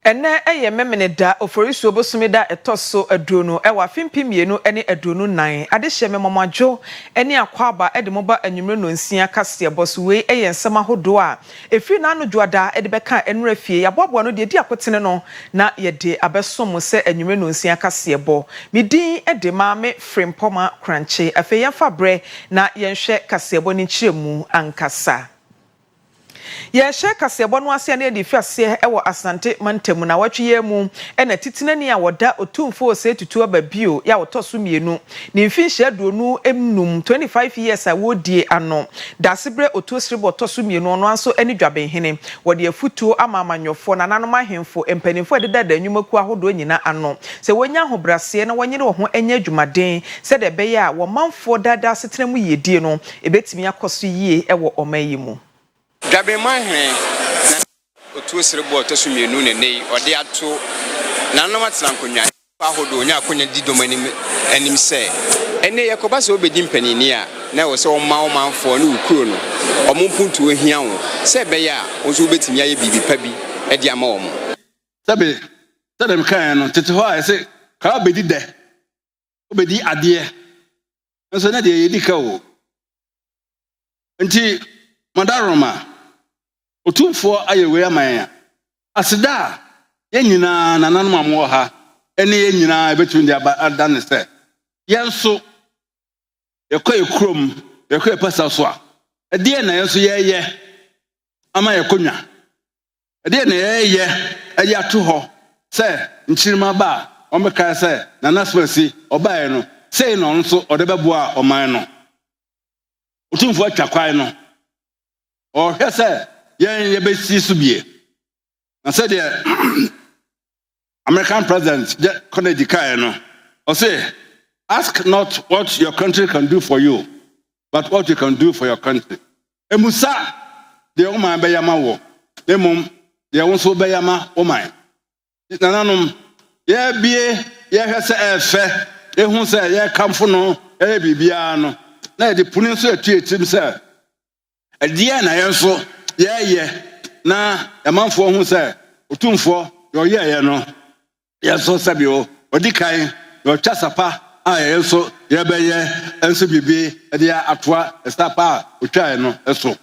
Ene eye memene da oforisu obosumi da etoso adrono ewa fimpimienu ene adrono nan adehye memomadwo ene akwaba ede moba anwumre no nsia kase boso we eye nsema hodo a efi na anodwo da ede beka enura fie yaboabo no de di akotene no na ye de abesom se anwumre no nsia kase bo midin ede maame frimpoma kranche afi yemfa bre na yenhwe kase bo ni kiremu ankasa. Ye she kasebo no ase na ye fi ase ewo asante mantemu na watwe mu ena titinani a woda otumfo ose tutu ababio ya wotoso mienu ni mfi hye duonu emnum 25 years a wodie ano dasebre otosribo otoso mienu ono anso ani dwaben hene wode afutuo amamanyofo na nanom ahemfo empanimfo ededa da nwumaku ahodo nyina ano se wonya hobrase na wonyere wo ho enya dwumaden se de be ya wo manfo dada setenemu yedie no ebetimi akoso yie ewo omayi mu. Dabe mahwe na otu osirebo otoso mienu ne nei ode ato na no matena nkonwa ahodo nya akonya didom anim se ene yakoba se obedi mpanini a na wo se o manfo ne ukuro no omumpuntu ohia wo se be ya onso obetimi aye bibi pa bi e di ama wo mo sabe tadem kan no tete ho a se ka obedi de obedi ade nso na de yedi ka wo nti Madaroma otumfo ayewe aman asida ye nyina nananom amwo ha ene ye nyina ebetu ndi adan se yenso yekoye krom yekoye pasa so a ede na yenso ye ama yekonya ede na ye aye ato ho se nchirima ba omeka se nanaswasi obae no sei no nso odebeboa oman no otumfo atwakwan no or hese ye be si subie na said the American president Kennedy no or say ask not what your country can do for you but what you can do for your country emusa de o man be yama wo emum de won so be yama o man nananom ye bie ye hese efe ehun se ye kamfo no e bibia no na de punin so atuetim se Edia na yenso ye na emanfo hu se otumfo yo ye no yenso sabio odikan yo twasapa a yenso ye beye enso bibi edia atoa estapa otwae no eso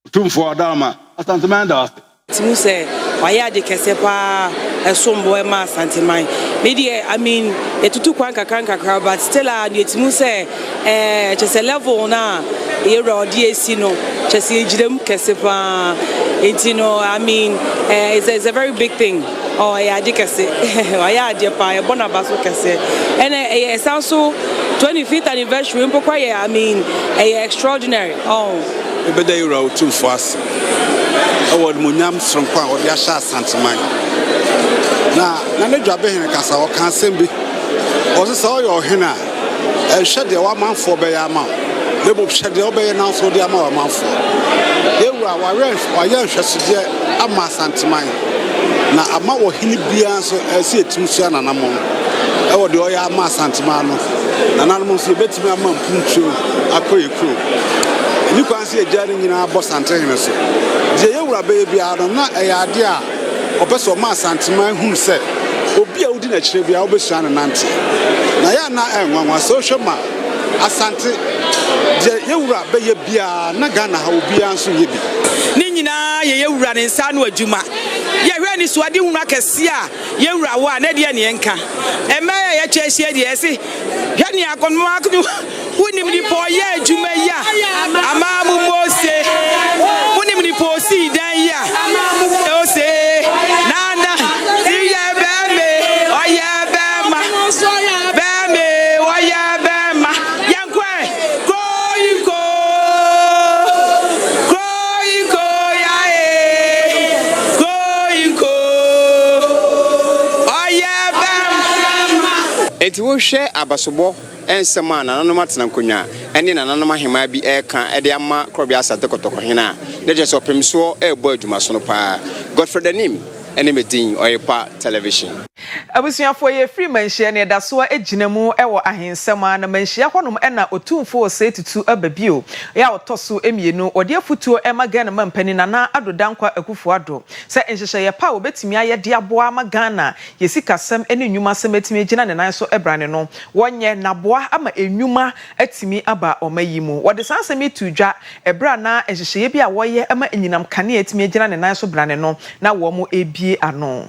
otumfo odama asantemanda timu se waya de kese pa esombo e ma santeman media I mean etutu kwan kakra but still timu se chese level na e road esi no chese ejidem kese pa etino I mean it's a very big thing oh yeah de kese waya de pa e bona baso kese and sounds so 25th anniversary mpokwa I mean extraordinary oh ebeda euro too fast award munyam sronkwa odi asha santeman na ne dwabe hen kasa o kan sembi o se so yo hen a ehwe de wa manfo be ya ma le bo hwe de obeye na so de ama wa manfo ewura wa ye hwesode ama santeman na ama wo hini bia so esi etimsu ananamo e wo de o ya ama santeman no nananamo so betimi ama mpuntuo akoyekuro ni kwanse ejare nyina bo santeman so je yewura be bia no na eyade a opeso ma santeman hu se obi a odi na kire bia obesu ananante na ya na enwanwa so hwema asante je yewura be ye bia na Ghana ha obi anso ye bi ni nyina ye yewura ne nsa no adwuma ye hwe ni so ade hu akese a yewura wo a na de ne enka ema ye twehie de ese hwe ni akonmo akdu woni mdi po ye adwuma ya amamu mose woni mdi po si dan ya ose nana ye beme oye bema beme oye bema yankwe koiko ya koiko oye bema enti wo hwe abasobo ensema na nanom atena nkonwa ene na nanom ahema bi eka ede ama krobia asate kotoko hena de je so pemso ebo adwuma so no pa Godfrey Danim ɛne medin Oyerepa television. Abusuafo ye free manhia ne da so agina mu ewo ahensɛm a na manhia hɔnom ɛna otumfo osetutu ababio ya otoso emienu ɔde afutuo ɛma Ghana mampani na adodankwa akufuado sɛ nhyehyɛ pa obetimi aye de aboa ma Ghana yesikasɛm ɛne nnwuma sɛm etimi agina ne nan so ɛbrane no wɔnyɛ naboa ama ennwuma atimi aba ɔmayi mu wɔde sansɛm itudwa ɛbra na nhyehyɛ bi a wɔyɛ ama enyinam kane etimi agina ne nan so brane no na wɔ mo ebie ano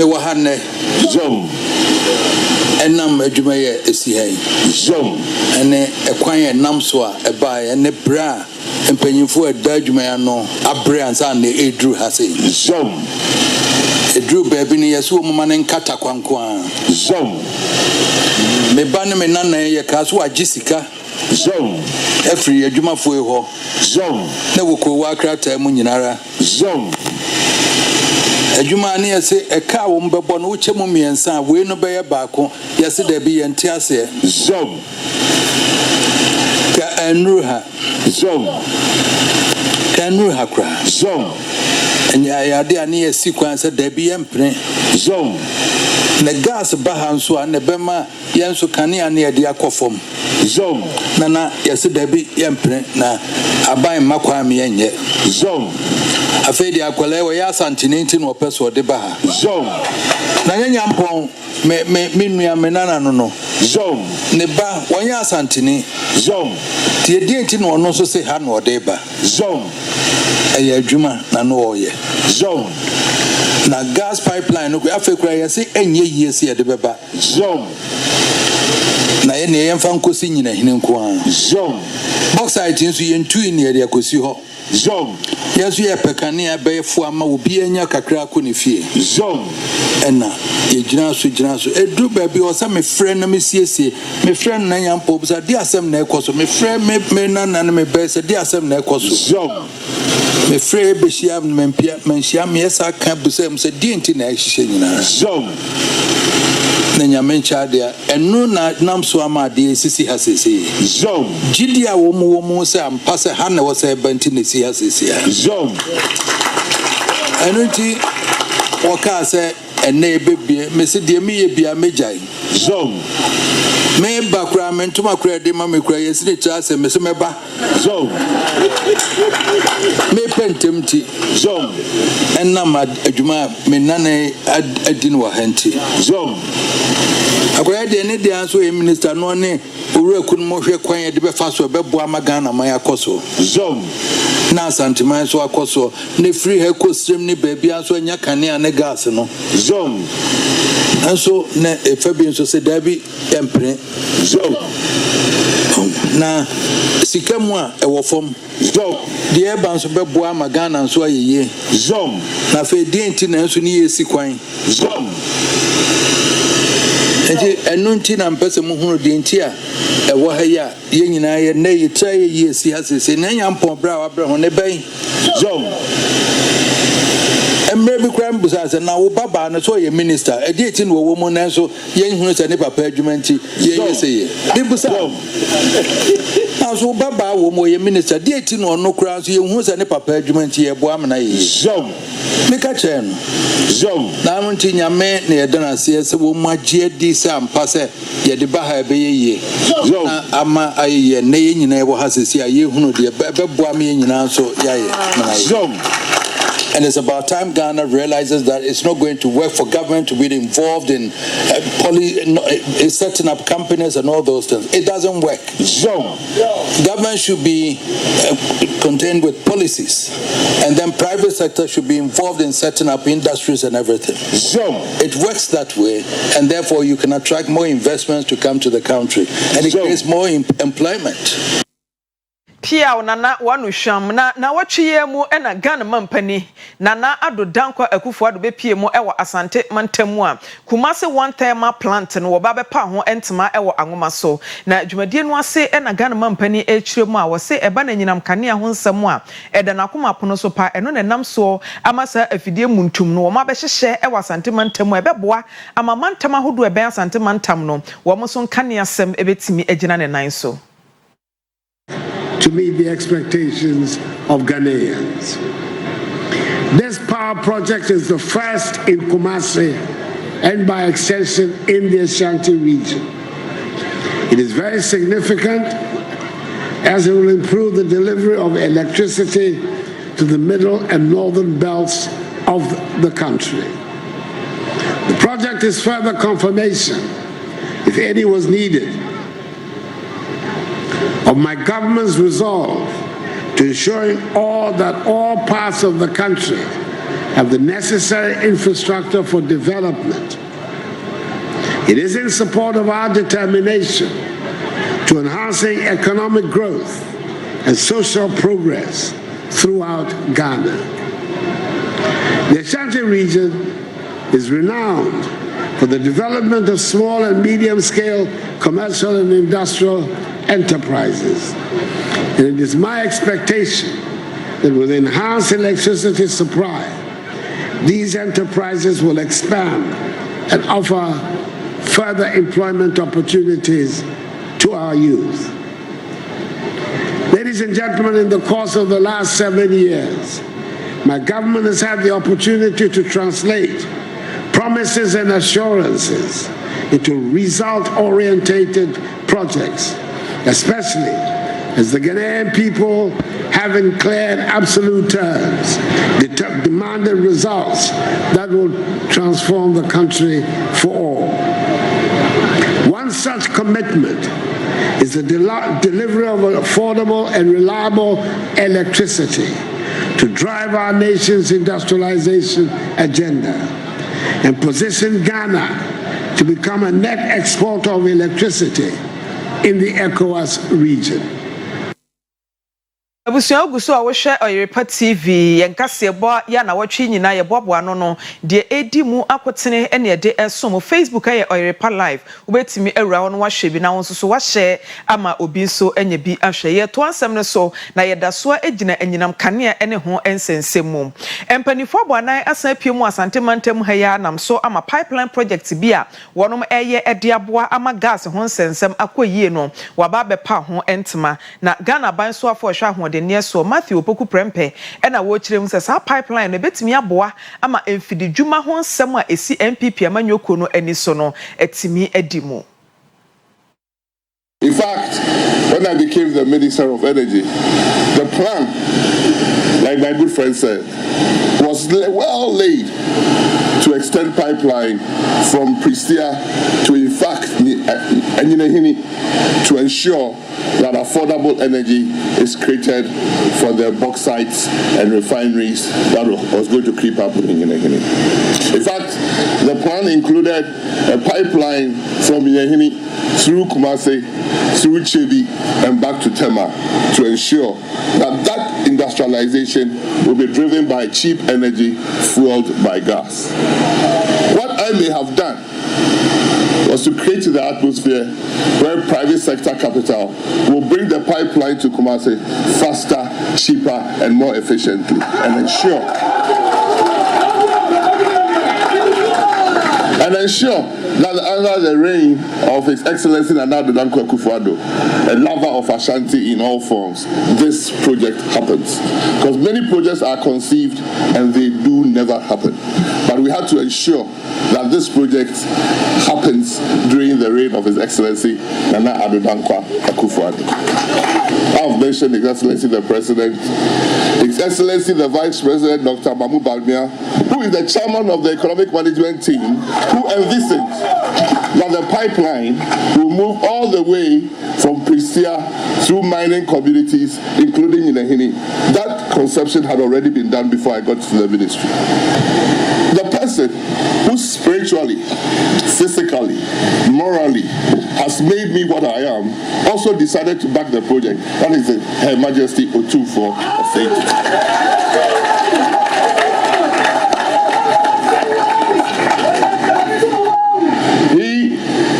Wahane Zom Enam Edumeye Esihay Zom Ene Ekwanye Namswa Ebaye Ene Bra Empenyinfo Edadwumaya no Abre ansa ne Edru Hase Zom Edru baby ni Yesu mama ne nkata kwankwa Zom Me ba ne me nana ye kaso agisika Zom Efri adwumafo e ho Zom Ne woko wakrata mu nyinara Zom Adwuma ne yɛse ɛka wo mbɛbɔ no wokyɛ mu miɛnsa we no bɛyɛ baako yɛse da bi yɛnte ase zom ka anruha zom ka anruha kra zom anya yade ane yɛsi kwan sɛ da bi yɛmpre zom na gas baha nso a ne bɛma yɛnso kane ane yɛde akɔfom zom na yɛse da bi yɛmpre na aban makwa me yɛnyɛ zom afedi akwala we ya santini nti no peso de ba ha zom na nyampon me nua me nana no zom ne ba wonya santini zom tie die nti no no so se ha no de ba zom eye adwuma na no oye zom na gas pipeline no afekura yesi enye yie se de beba zom na ye ne yemfa nkosi nyina hene nko a zom bauxite nso yentu ni ye akosi ho zom yesu ye pekane abeyefo ama obi anya kakra ko ne fie zom ena ye gyina so edu ba bi o se me frɛ na me siesie me frɛ na nyampo busa di asɛm na ekoso me frɛ me na me be se di asɛm na ekoso zom me frɛ be hia me mpia me hia me yesa ka busa me se di nti na ehihye nyina zom na nyame nchade enu na nam so ama de sisi hasese zom gidi a wo mu se ampa se ha na wo se banti ne si hasese zom enu ti woka se ene bebie me se de me ye bia mejai zom me bakra me ntuma kra de ma me kra yesi ne cha se me se meba zom me pentemti zom enam adwuma me nane adin wa hanti zom akoya de ne de anso e minister no ne owura kun mo hwe kwan de be fa so be bo amagana man yakoso zom na santiman so akoso ne free he ko stream ne baby anso anya kane ane gas no zom anso ne efabi nso se dabi empre zom na sikamu a ewo fom zom de e ban so be bo amagana nso ayeye zom na fe de enti na nso ne yesi kwan zom enti enunti na mpese mu hunu de enti a ewo ha ya ye nyina ye na ye tra ye yesi hasese na nyampon bra wa bra ho ne ban zom emre bi kram busa se na wo baba na so ye minister e de enti no wo mu na so ye hunu se ne papa adwumanti ye yese ye bi busa na so baba wo mu ye minister de enti no no kra so ye hunu se ne papa adwumanti ye bo amna ye zom meka chen zom na munti nyame na ye dana se se wo magye di se ampa se ye de ba ha be ye zom ama aye na ye nyina ye bo hasesi a ye hunu de be bo am ye nyina so yaye zom. And it's about time Ghana realizes that it's not going to work for government to be involved in setting up companies and all those things. It doesn't work. So, government should be contained with policies, and then private sector should be involved in setting up industries and everything. So, it works that way, and therefore you can attract more investments to come to the country, and it creates more employment. Pia nana wanu sham na wachiye mu ena Ghana mampani nana adodankwa akufuado be pie mu ewo asante mantamu a Kumase one thermal plant no wo ba be pa ho entema ewo angoma so na dwumadie no ase ena Ghana mampani echire mu a wo se eba na nyinam kane ho nsam a eda na akoma pono so pa eno ne nam so amasa afidie muntum no wo ma be hyehye ewo asante mantamu ebeboa ama mantama hodo ebe asante mantam no wo mo so kane asem ebetimi agina ne nan so to meet the expectations of Ghanaians. This power project is the first in Kumasi and by extension in the Ashanti region. It is very significant as it will improve the delivery of electricity to the middle and northern belts of the country. The project is further confirmation, if any was needed, of my government's resolve to ensuring that all parts of the country have the necessary infrastructure for development. It is in support of our determination to enhancing economic growth and social progress throughout Ghana. The Ashanti region is renowned for the development of small and medium-scale commercial and industrial enterprises. And it is my expectation that with enhanced electricity supply, these enterprises will expand and offer further employment opportunities to our youth. Ladies and gentlemen, in the course of the last 7 years, my government has had the opportunity to translate promises and assurances into result-oriented projects, especially as the Ghanaian people have in clear and absolute terms demanded results that will transform the country for all. One such commitment is the delivery of affordable and reliable electricity to drive our nation's industrialization agenda and position Ghana to become a net exporter of electricity in the ECOWAS region. Abusua oguso a wo hwe Oyerepa TV yenkase bo ya na wotwe nyina ye bobo no de edi mu akotene ene de esom Facebook aye Oyerepa live ubetimi awura ho no wahwe bi na won so wahye ama obi so enya bi ahwe ye to ansem ne so na ye daso agina anyinam kanea ene ho ensensem empanifo boanan asan pie mu asante mantem ha ya nam so ama pipeline project bi a wonom eye ede aboa ama gas ho ensensem akoyie no waba bepa ho entema na Ghana ban so afo hwa ho near so Matthew Opoku Prempe ena wo kirem se sa pipeline no betimi aboa ama emfidi dwuma ho nsem a esi MPP amanyoko no ani so no etimi adimu. In fact, when I became the Minister of Energy, the plan, like my good friend said, was well laid to extend pipeline from Pristia to, in fact, to ensure that affordable energy is created for the bauxites and refineries that was going to creep up in Yinehini. In fact, the plan included a pipeline from Yinehini through Kumasi, through Chebi, and back to Tema to ensure that that industrialization will be driven by cheap energy fueled by gas. What I may have done was to create the atmosphere where private sector capital will bring the pipeline to Kumasi faster, cheaper, and more efficiently, and ensure that under the reign of His Excellency Nana Addo Dankwa Akufo-Addo, a lover of Ashanti in all forms, this project happens. Because many projects are conceived and they do never happen. But we had to ensure that this project happens during the reign of His Excellency Nana Addo Dankwa Akufo-Addo. I've mentioned His Excellency the President, His Excellency the Vice President Dr. Mamu Balmia, who is the chairman of the Economic Management Team, who envisaged that the pipeline will move all the way from Pristia through mining communities, including Yinehini. That conception had already been done before I got to the ministry. The person who spiritually, physically, morally has made me what I am also decided to back the project. That is Her Majesty Otumfuo Osei. He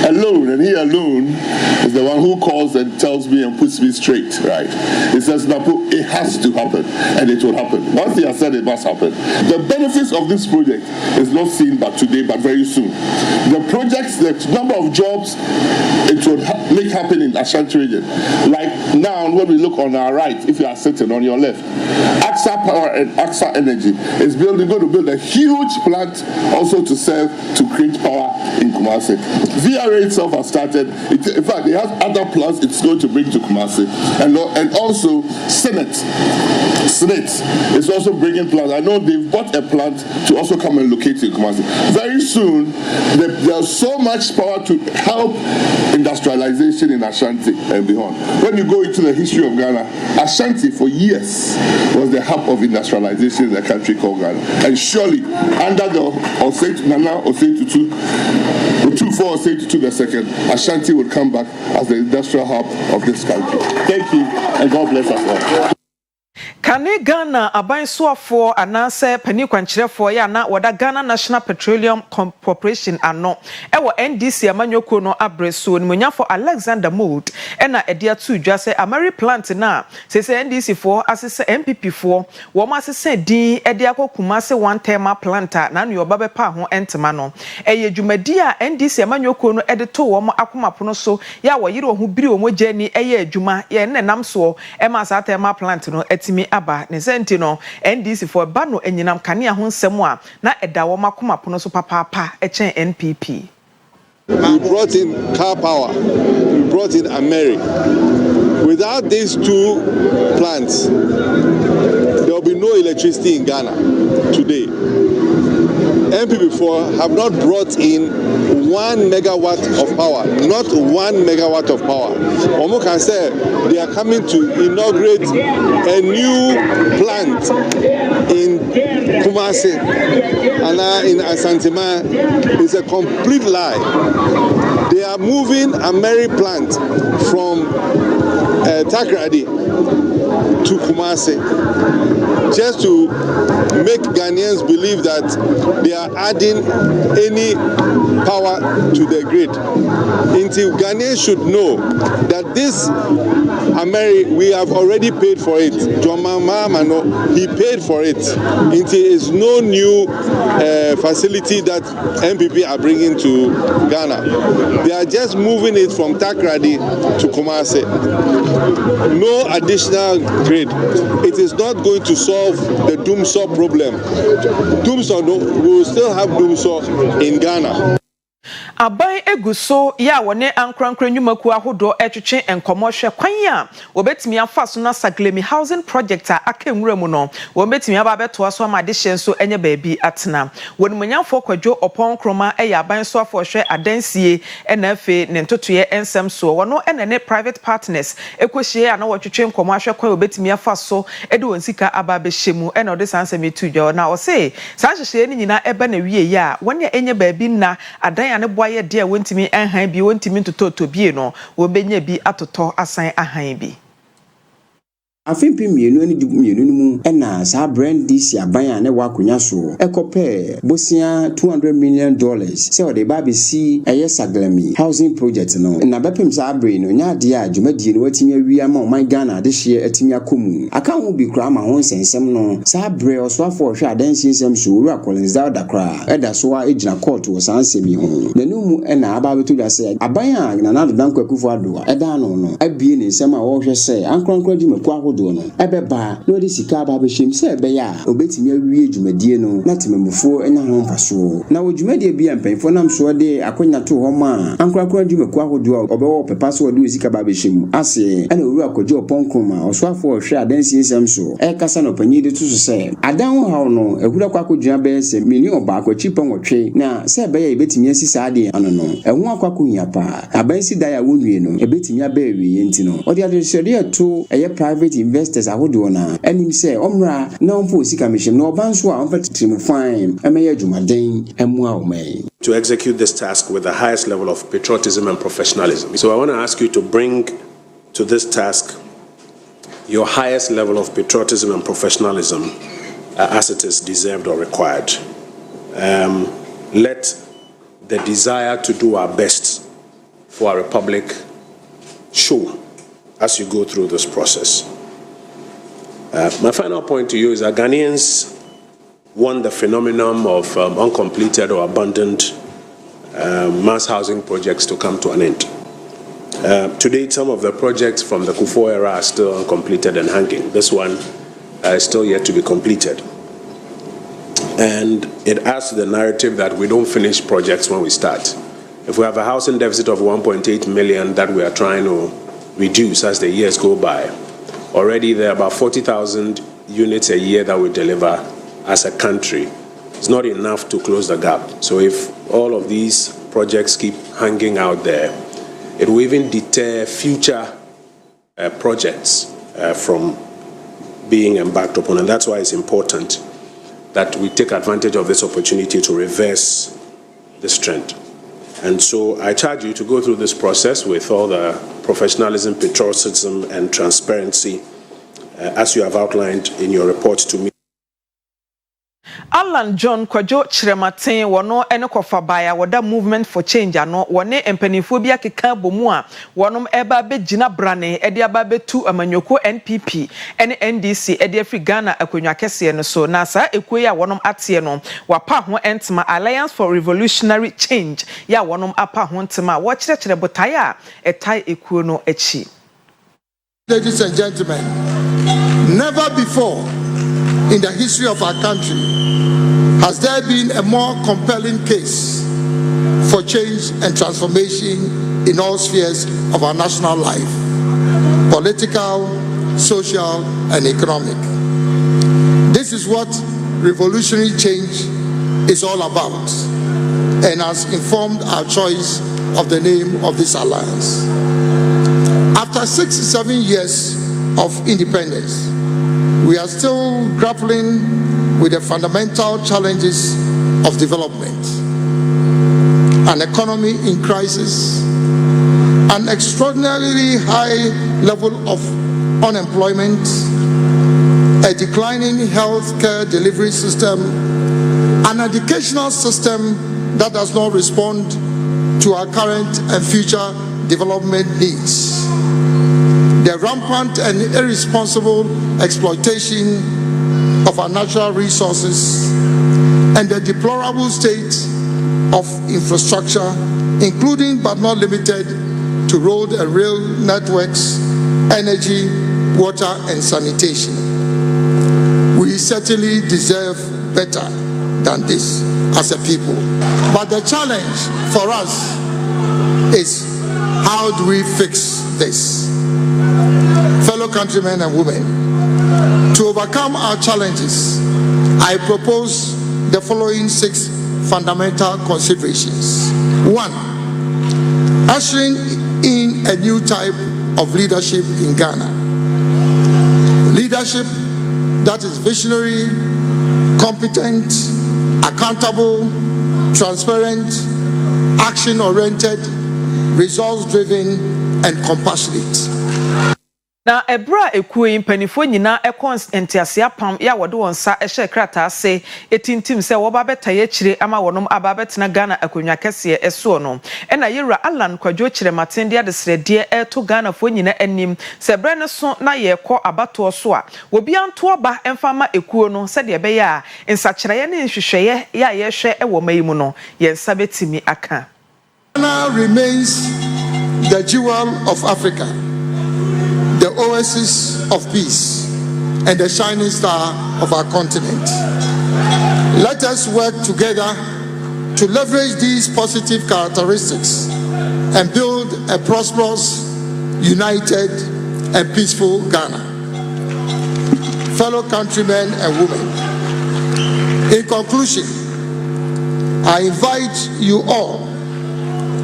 alone alone, and he alone is the one who calls and tells me and puts me straight, right? He says, Napo, it has to happen, and it will happen. Once he has said it must happen. The benefits of this project is not seen but today, but very soon. The projects, the number of jobs it would make happen in Ashanti region. Like now, when we look on our right, if you are sitting on your left, AXA Power and AXA Energy is going to build a huge plant also to serve to create power in Kumasi. VRA itself has started. In fact, they have other plants it's going to bring to Kumasi. And also Senate is also bringing plants. I know they've bought a plant to also come and locate in Kumasi. Very soon, there's so much power to help industrialization in Ashanti and beyond. When you go into the history of Ghana, Ashanti for years was the hub of industrialization in the country called Ghana. And surely, under the Nana Osei Tutu II, Ashanti would come back as the industrial hub of this country. Thank you, and God bless us all. Kane Ghana abansuafo anase pani kwankyerefo ya na wada Ghana National Petroleum Corporation ano ewo NDC amanyoko no abreso nimonyafo Alexander Mold ena edia tu dwa se Ameri plant na se NDC fo asese MPP fo wo ma asese din edia kokuma se one thermal plant na no yoba bepa ho entema no eye dwumadi a NDC amanyoko no edeto wo mo akomapono so ya wo yire ho biri wo mo jani eye adwuma ye nenam so e ma sa thermal plant no etimi aba ne senti no NDC for ba no enyinam kanea ho nsem a na eda wo makomapono so papa echen NPP. We brought in car power, we brought in Ameri. Without these two plants, there will be no electricity in Ghana today. MPP4 have not brought in 1 megawatt of power, not 1 megawatt of power. Omo can say they are coming to inaugurate a new plant in Kumasi and in Asantima. It's a complete lie. They are moving a Ameri plant from Takrady to Kumasi just to make Ghanaians believe that they are adding any power to the grid. Until Ghanaians should know that this Ameri, we have already paid for it. He paid for it. Until is no new facility that MPP are bringing to Ghana. They are just moving it from Takrady to Kumasi. No additional grid. It is not going to solve the Dumsor problem. Dumsor, we will still have Dumsor in Ghana. Aban eguso ya wone ankrankran nyumaku ahodo etwetwe enkomoshwe kwan a wobetimi afa so na Saglemi housing project a akenwura mu no wobetimi aba beto aso amade hye nso enye baabi atena wonimanyafo kwadwo opon kroma eya aban so afohwe adansie enafe ne ntotoye ensem so wono enene private partners ekohye na wotwetwe enkomahwe kwan wobetimi afa so ede wonsika aba behye ena ode sanse metudwo na o se sanhye ni nyina ebe na wie ya wone enye baabi na adan ane boye de wontimi enhan bi wontimi ntototo bi no wo benya bi atoto asan ahan bi afimpi mienu ani mienu mu na sa brand this aban na wakonya so ekope bosia $200 million se o de ba be si eye Saglemi housing project no na bepem sa abre no nya de a dwumadie no watimi awia ma oman Ghana de hye atimi akomu aka ho bi kra ma ho nsensem no sa abre oso afo hwe adansi nsem so ru akolenza da kra eda so a ejina court wo sansemi ho nanumu na aba beto da se aban a na na Dankwa Akufo-Addo eda no abie ne nsem a wo hwe se ankrankra dwumaku ahodo no ebeba no di sika ba be shem se ebe ya obetimi awie dwumadie no na temamufo enya ho mfaso na wo dwumadie bia mpanfo nam so de akonya to ho ma ankorakora dwumaku ahodo obewo pepa so de sika ba be shem ase ana oru akoje oponkroma osoafo ohwe adansi nsem so kasa no panyi de tuso se adan ho hawo no ehura kwa akodwua be se meni oba akwachi pon na se ebe ya ebetimi asisa ade ano no ehu akwako hia pa abansi da ya wonwie no ebetimi aba ewie enti no odi ade sere to eye private investors ahodo na anim se omra na omfo sika mehye na obanso a omfa titrimu fine emeya dwumaden emu a omai to execute this task with the highest level of patriotism and professionalism. So I want to ask you to bring to this task your highest level of patriotism and professionalism as it is deserved or required. Let the desire to do our best for our republic show as you go through this process. My final point to you is that Ghanaians want the phenomenon of uncompleted or abandoned mass housing projects to come to an end. To date, some of the projects from the Kufuor era are still uncompleted and hanging. This one is still yet to be completed. And it adds to the narrative that we don't finish projects when we start. If we have a housing deficit of 1.8 million that we are trying to reduce as the years go by, already there are about 40,000 units a year that we deliver as a country. It's not enough to close the gap. So if all of these projects keep hanging out there, it will even deter future projects from being embarked upon. And that's why it's important that we take advantage of this opportunity to reverse this trend. And so I charge you to go through this process with all the professionalism, patriotism, and transparency as you have outlined in your report to me. Alan John Kwajo Chirematin wono ene kofa baya woda movement for change ano wone empanifo bi akeka bomu a wonom eba begina brane ede aba betu amanyoko NPP ene NDC ede afri Ghana akonnwa kese no so na sa ekwe ya wonom atie no wapa ho entma Alliance for Revolutionary Change ya wonom apa ho entma wo chire botae a etai ekuo no achi. Ladies and gentlemen, never before in the history of our country has there been a more compelling case for change and transformation in all spheres of our national life: political, social, and economic. This is what revolutionary change is all about and has informed our choice of the name of this alliance. After 67 years of independence, we are still grappling with the fundamental challenges of development: an economy in crisis, an extraordinarily high level of unemployment, a declining healthcare delivery system, an educational system that does not respond to our current and future development needs, the rampant and irresponsible exploitation of our natural resources, and the deplorable state of infrastructure, including but not limited to road and rail networks, energy, water, and sanitation. We certainly deserve better than this as a people. But the challenge for us is, how do we fix this? Fellow countrymen and women, to overcome our challenges, I propose the following 6 fundamental considerations. 1, ushering in a new type of leadership in Ghana. Leadership that is visionary, competent, accountable, transparent, action-oriented, results-driven, and compassionate. Na ebra ekuyi mpanifo nyina ekons entiasia pam ya wode wonsa ehye krata se etintim se wo ba betaye chire ama wonom aba betena Ghana akonnwa kese eso no ena yewura Alan Kwajo Chirematin de adesrede eto Ghana fo nyina anim se bre ne so na ye kɔ abato so a obi anto ba emfama ekuo no se de be ya nsakireye ne nhwehweye ya ye hwe ewo mayimu no ye nsa betimi aka. Ghana remains the jewel of Africa, the oasis of peace, and the shining star of our continent. Let us work together to leverage these positive characteristics and build a prosperous, united, and peaceful Ghana. Fellow countrymen and women, in conclusion, I invite you all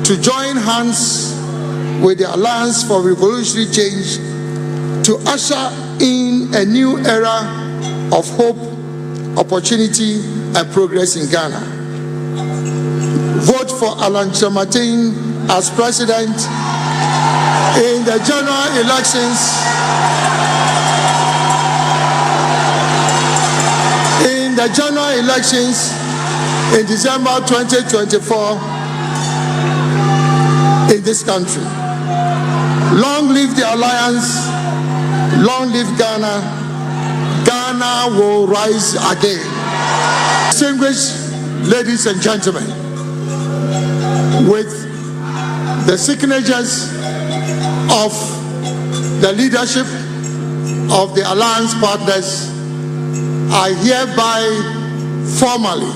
to join hands with the Alliance for Revolutionary Change to usher in a new era of hope, opportunity, and progress in Ghana. Vote for Alan Chirematin as president in the general elections in December 2024 in this country. Long live the alliance, long live Ghana. Ghana will rise again. Distinguished ladies and gentlemen, with the signatures of the leadership of the alliance partners, I hereby formally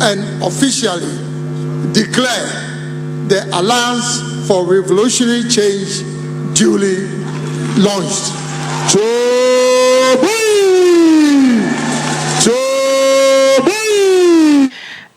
and officially declare the Alliance for Revolutionary Change duly launched.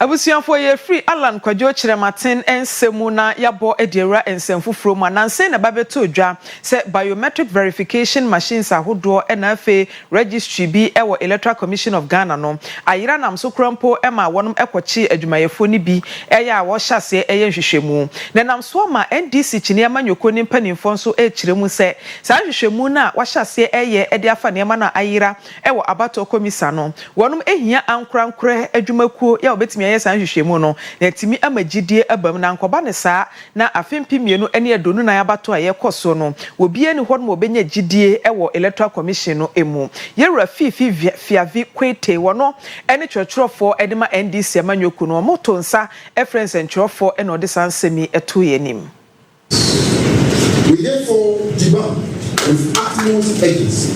Abusianfo ye free Alan Kwadwo Chirematen ensemu na yabo ediera ensemfufuro mu nanse na babeto odwa se biometric verification machines ahodo na afa registry bi ewo Electoral Commission of Ghana no ayira nam so krampo ema wonum ekwochi adwumayefo ni bi eya wo hyase eye hwehwemu na nam so ma NDC chine amanyoko ni mpanimfo nso ekiremu se sa hwehwemu na wa hyase eye ede afa ne ma na ayira ewo abato komisa no wonum ehia ankorankore adwumakuo ya obetimi yes and hwehwemu no na timi amagidie abam na nkoba ne saa na afempimienu ene adonu na yabato aye koso no obi ani ho no obenya gidie ewo Electoral Commission no emu yewura fiavi kwete wono ene chwechurofo edema NDC amanyoku no motonsa efrens enchurofo ene odisansemi eto yenim. We therefore demand with utmost urgency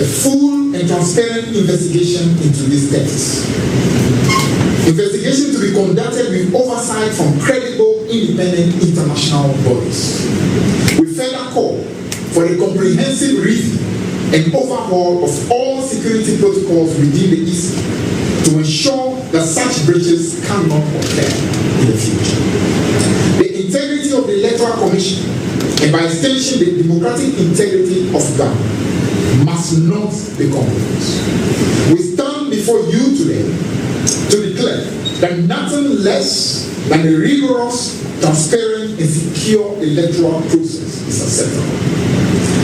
a full and transparent investigation into these texts. Investigation to be conducted with oversight from credible, independent international bodies. We further call for a comprehensive review and overhaul of all security protocols within the EC to ensure that such breaches cannot occur in the future. The integrity of the Electoral Commission, and by extension the democratic integrity of Ghana, must not be compromised. We stand before you today to declare that nothing less than a rigorous, transparent, and secure electoral process is acceptable.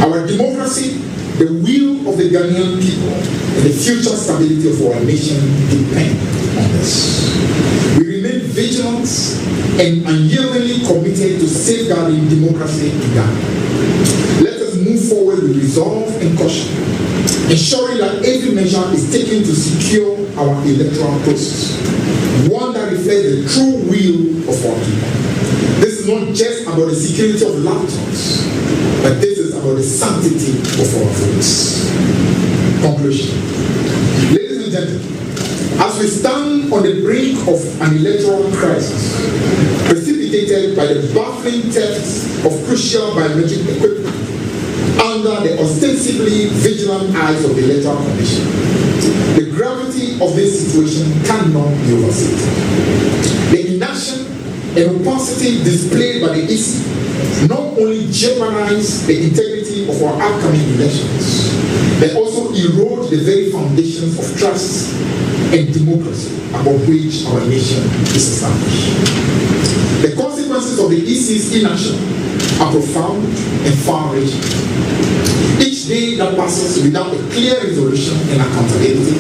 Our democracy, the will of the Ghanaian people, and the future stability of our nation depend on this. We remain vigilant and unyieldingly committed to safeguarding democracy in Ghana. Let us move forward with resolve and caution, ensuring that every measure is taken to secure our electoral process, one that reflects the true will of our people. This is not just about the security of laptops, but this is about the sanctity of our votes. Conclusion. Ladies and gentlemen, as we stand on the brink of an electoral crisis, precipitated by the baffling theft of crucial biometric equipment under the ostensibly vigilant eyes of the Electoral Commission, the gravity of this situation cannot be overstated. The inaction and opacity displayed by the EC not only jeopardize the integrity of our upcoming elections, but also erode the very foundations of trust and democracy upon which our nation is established. The consequences of the EC's inaction are profound and far-reaching. Each day that passes without a clear resolution and accountability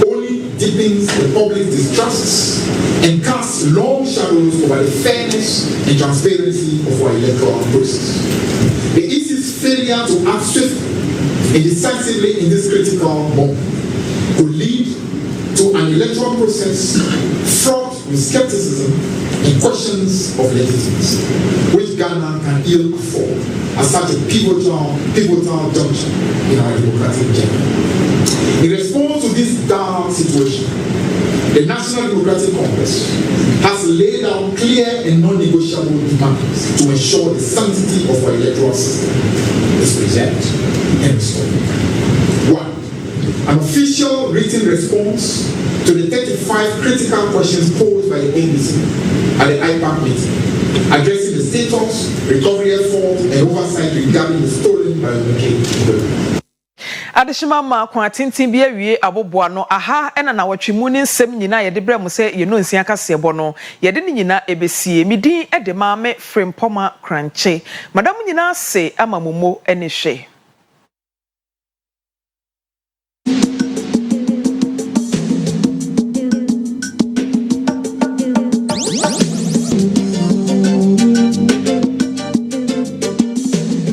only deepens the public's distrust and casts long shadows over the fairness and transparency of our electoral process. The EC's failure to act swiftly and decisively in this critical moment could lead to an electoral process fraught with skepticism and questions of legitimacy, which Ghana can ill afford as such a pivotal juncture in our democratic journey. In response to this dark situation, the National Democratic Congress has laid out clear and non-negotiable demands to ensure the sanctity of our electoral system is preserved and restored. 1. An official written response to the 35 critical questions posed by the NDC at the IPAC meeting, addressing the status, recovery effort, and oversight regarding the stolen biometric equipment. Adishima ma kwa tintin bi awie aboboa no aha ena na watwemu ne nsem nyina ye de brɛ mu sɛ ye no nsia kase bɔ no ye de ne nyina ebesie midin ede ma me frempoma kranche madam nyina se ama momo ene hwe